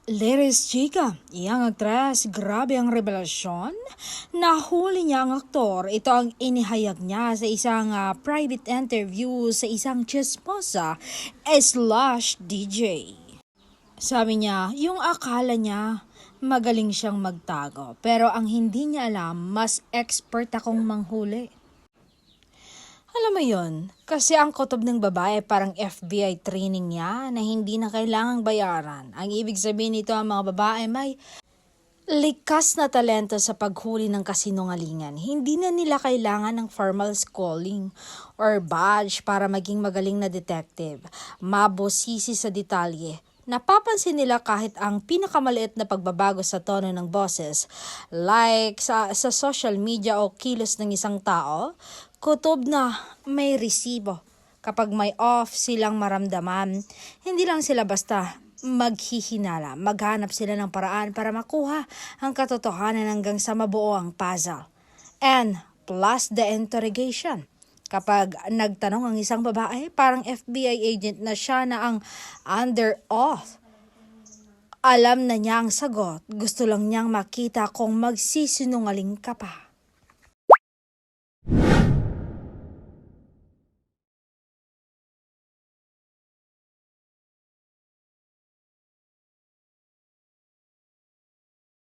Ladies chika, iyang aktres, grabe ang revelasyon. Nahuli niya ang aktor. Ito ang inihayag niya sa isang private interview sa isang chismosa slash DJ. Sabi niya, yung akala niya magaling siyang magtago. Pero ang hindi niya alam, mas expert akong manghuli. Alam mo yon, kasi ang kutob ng babae parang FBI training niya na hindi na kailangang bayaran. Ang ibig sabihin nito, ang mga babae may likas na talento sa paghuli ng kasinungalingan. Hindi na nila kailangan ng formal schooling or badge para maging magaling na detective. Mabosisi sa detalye. Napapansin nila kahit ang pinakamaliit na pagbabago sa tono ng boses, like sa social media o kilos ng isang tao, kutob na may resibo. Kapag may off silang maramdaman, hindi lang sila basta maghihinala. Maghanap sila ng paraan para makuha ang katotohanan hanggang sa mabuo ang puzzle. And plus the interrogation. Kapag nagtanong ang isang babae, parang FBI agent na siya na ang under oath. Alam na niya ang sagot. Gusto lang niyang makita kung magsisinungaling ka pa.